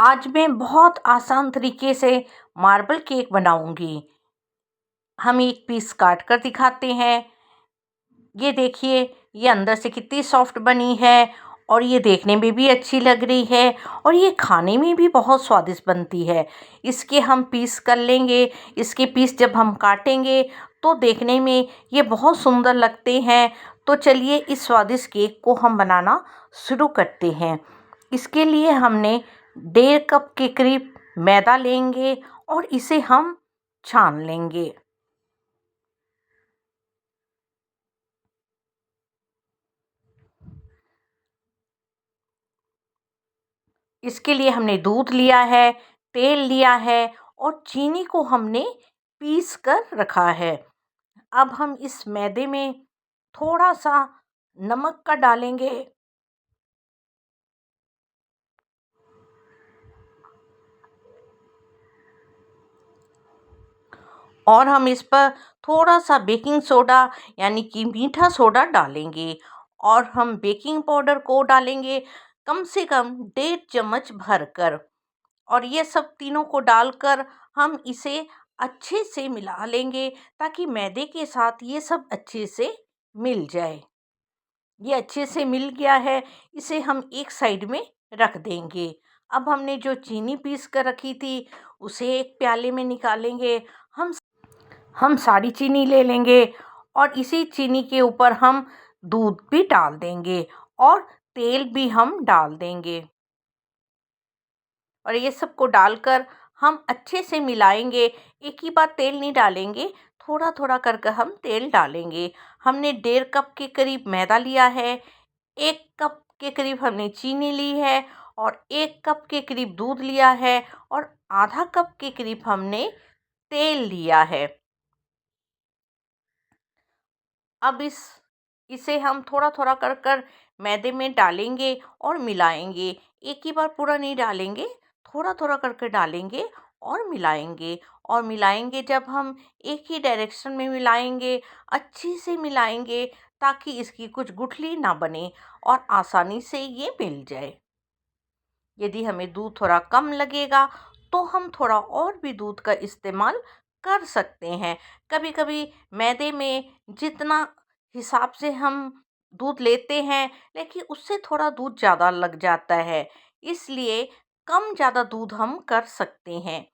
आज मैं बहुत आसान तरीके से मार्बल केक बनाऊंगी। हम एक पीस काट कर दिखाते हैं। ये देखिए, ये अंदर से कितनी सॉफ्ट बनी है और ये देखने में भी अच्छी लग रही है और ये खाने में भी बहुत स्वादिष्ट बनती है। इसके हम पीस कर लेंगे। इसके पीस जब हम काटेंगे तो देखने में ये बहुत सुंदर लगते हैं। तो चलिए इस स्वादिष्ट केक को हम बनाना शुरू करते हैं। इसके लिए हमने 1.5 कप के करीब मैदा लेंगे और इसे हम छान लेंगे। इसके लिए हमने दूध लिया है, तेल लिया है और चीनी को हमने पीस कर रखा है। अब हम इस मैदे में थोड़ा सा नमक का डालेंगे और हम इस पर थोड़ा सा बेकिंग सोडा यानी कि मीठा सोडा डालेंगे और हम बेकिंग पाउडर को डालेंगे कम से कम 1.5 चम्मच भरकर। और ये सब तीनों को डालकर हम इसे अच्छे से मिला लेंगे ताकि मैदे के साथ ये सब अच्छे से मिल जाए। ये अच्छे से मिल गया है, इसे हम एक साइड में रख देंगे। अब हमने जो चीनी पीस कर रखी थी उसे एक प्याले में निकालेंगे। हम हम सारी चीनी ले लेंगे और इसी चीनी के ऊपर हम दूध भी डाल देंगे और तेल भी हम डाल देंगे और ये सबको डालकर हम अच्छे से मिलाएंगे। एक ही बार तेल नहीं डालेंगे, थोड़ा थोड़ा करके हम तेल डालेंगे। हमने 1.5 कप के करीब मैदा लिया है, 1 कप के करीब हमने चीनी ली है और 1 कप के करीब दूध लिया है और आधा कप के करीब हमने तेल लिया है। अब इसे हम थोड़ा थोड़ा कर कर मैदे में डालेंगे और मिलाएंगे। एक ही बार पूरा नहीं डालेंगे, थोड़ा थोड़ा करके डालेंगे और मिलाएंगे। जब हम एक ही डायरेक्शन में मिलाएंगे, अच्छे से मिलाएंगे ताकि इसकी कुछ गुठली ना बने और आसानी से ये मिल जाए। यदि हमें दूध थोड़ा कम लगेगा तो हम थोड़ा और भी दूध का इस्तेमाल कर सकते हैं। कभी कभी मैदे में जितना हिसाब से हम दूध लेते हैं लेकिन उससे थोड़ा दूध ज़्यादा लग जाता है, इसलिए कम ज़्यादा दूध हम कर सकते हैं।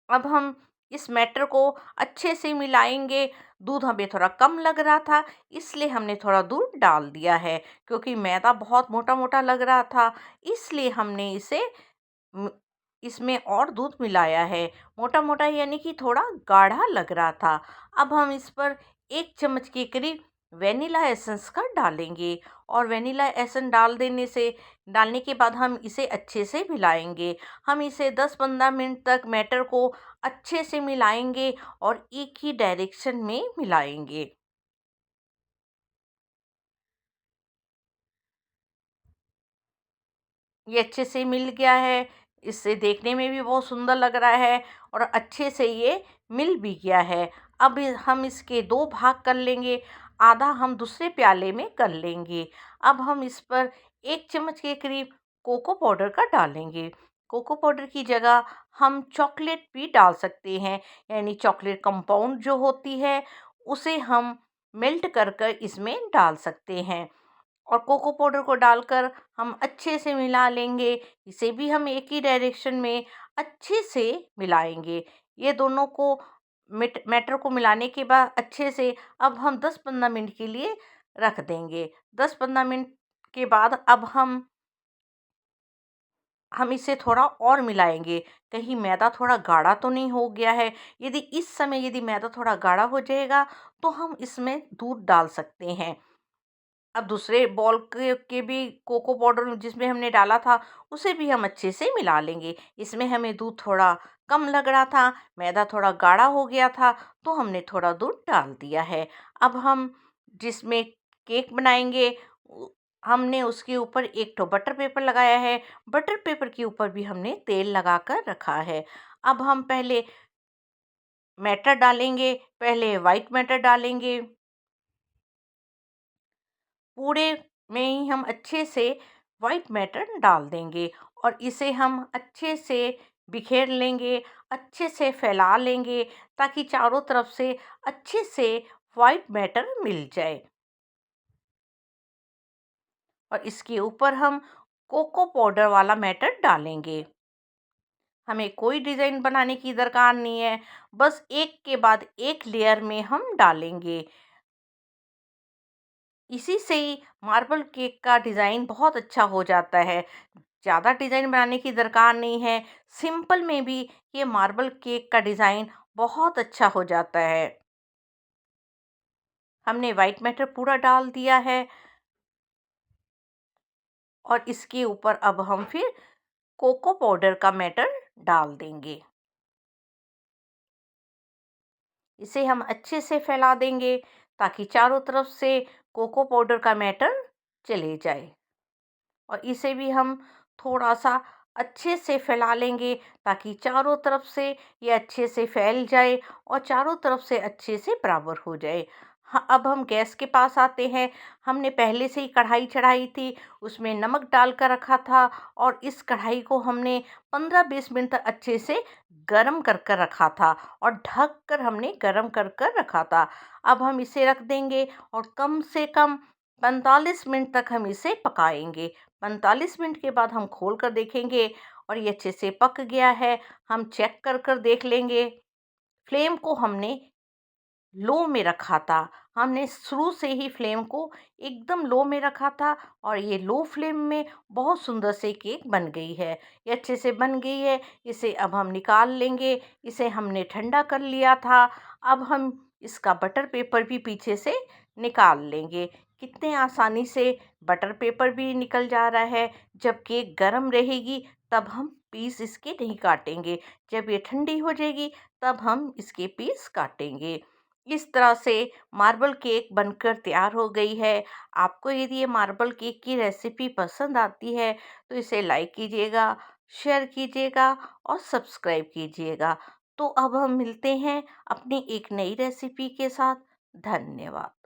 अब हम इस मैटर को अच्छे से मिलाएंगे। दूध हमें थोड़ा कम लग रहा था, इसलिए हमने थोड़ा दूध डाल दिया है। क्योंकि मैदा बहुत मोटा मोटा लग रहा था, इसलिए हमने म- इसमें और दूध मिलाया है। मोटा मोटा यानी कि थोड़ा गाढ़ा लग रहा था। अब हम इस पर 1 चम्मच के करीब वेनिला एसेंस का डालेंगे और वेनिला एसेंस डालने के बाद हम इसे अच्छे से मिलाएंगे। हम इसे 10-15 मिनट तक मैटर को अच्छे से मिलाएंगे और एक ही डायरेक्शन में मिलाएंगे। ये अच्छे से मिल गया है। इससे देखने में भी बहुत सुंदर लग रहा है और अच्छे से ये मिल भी गया है। अब हम इसके 2 भाग कर लेंगे, आधा हम दूसरे प्याले में कर लेंगे। अब हम इस पर 1 चम्मच के करीब कोको पाउडर का डालेंगे। कोको पाउडर की जगह हम चॉकलेट भी डाल सकते हैं, यानी चॉकलेट कंपाउंड जो होती है उसे हम मेल्ट कर कर इसमें डाल सकते हैं और कोको पाउडर को डालकर हम अच्छे से मिला लेंगे। इसे भी हम एक ही डायरेक्शन में अच्छे से मिलाएंगे। ये दोनों को मैटर को मिलाने के बाद अच्छे से अब हम 10-15 मिनट के लिए रख देंगे। 10-15 मिनट के बाद अब हम इसे थोड़ा और मिलाएंगे, कहीं मैदा थोड़ा गाढ़ा तो नहीं हो गया है। यदि मैदा थोड़ा गाढ़ा हो जाएगा तो हम इसमें दूध डाल सकते हैं। अब दूसरे बॉल के भी कोको पाउडर जिसमें हमने डाला था उसे भी हम अच्छे से मिला लेंगे। इसमें हमें दूध थोड़ा कम लग रहा था, मैदा थोड़ा गाढ़ा हो गया था, तो हमने थोड़ा दूध डाल दिया है। अब हम जिसमें केक बनाएंगे हमने उसके ऊपर एक तो बटर पेपर लगाया है। बटर पेपर के ऊपर भी हमने तेल लगा कर रखा है। अब हम पहले वाइट मैटर डालेंगे। पूरे में ही हम अच्छे से वाइट बैटर डाल देंगे और इसे हम अच्छे से बिखेर लेंगे, अच्छे से फैला लेंगे ताकि चारों तरफ से अच्छे से वाइट बैटर मिल जाए। और इसके ऊपर हम कोको पाउडर वाला बैटर डालेंगे। हमें कोई डिज़ाइन बनाने की दरकार नहीं है, बस एक के बाद एक लेयर में हम डालेंगे। इसी से ही मार्बल केक का डिज़ाइन बहुत अच्छा हो जाता है। ज़्यादा डिज़ाइन बनाने की दरकार नहीं है, सिंपल में भी ये मार्बल केक का डिज़ाइन बहुत अच्छा हो जाता है। हमने व्हाइट मैटर पूरा डाल दिया है और इसके ऊपर अब हम फिर कोको पाउडर का मैटर डाल देंगे। इसे हम अच्छे से फैला देंगे ताकि चारों तरफ से कोको पाउडर का मैटर चले जाए। और इसे भी हम थोड़ा-सा अच्छे से फैला लेंगे ताकि चारों तरफ से ये अच्छे से फैल जाए और चारों तरफ से अच्छे से बराबर हो जाए। हाँ, अब हम गैस के पास आते हैं। हमने पहले से ही कढ़ाई चढ़ाई थी, उसमें नमक डाल कर रखा था और इस कढ़ाई को हमने 15-20 मिनट तक अच्छे से गरम कर कर रखा था और ढक कर हमने गरम कर कर रखा था। अब हम इसे रख देंगे और कम से कम 45 मिनट तक हम इसे पकाएँगे। 45 मिनट के बाद हम खोल कर देखेंगे और ये अच्छे से पक गया है। हम चेक कर कर देख लेंगे। फ्लेम को हमने लो में रखा था। हमने शुरू से ही फ्लेम को एकदम लो में रखा था और ये लो फ्लेम में बहुत सुंदर से केक बन गई है। ये अच्छे से बन गई है। इसे अब हम निकाल लेंगे। इसे हमने ठंडा कर लिया था। अब हम इसका बटर पेपर भी पीछे से निकाल लेंगे। कितने आसानी से बटर पेपर भी निकल जा रहा है। जब केक गर्म रहेगी तब हम पीस इसके नहीं काटेंगे। जब ये ठंडी हो जाएगी तब हम इसके पीस काटेंगे। इस तरह से मार्बल केक बनकर तैयार हो गई है। आपको यदि ये मार्बल केक की रेसिपी पसंद आती है तो इसे लाइक कीजिएगा, शेयर कीजिएगा और सब्सक्राइब कीजिएगा। तो अब हम मिलते हैं अपनी एक नई रेसिपी के साथ। धन्यवाद।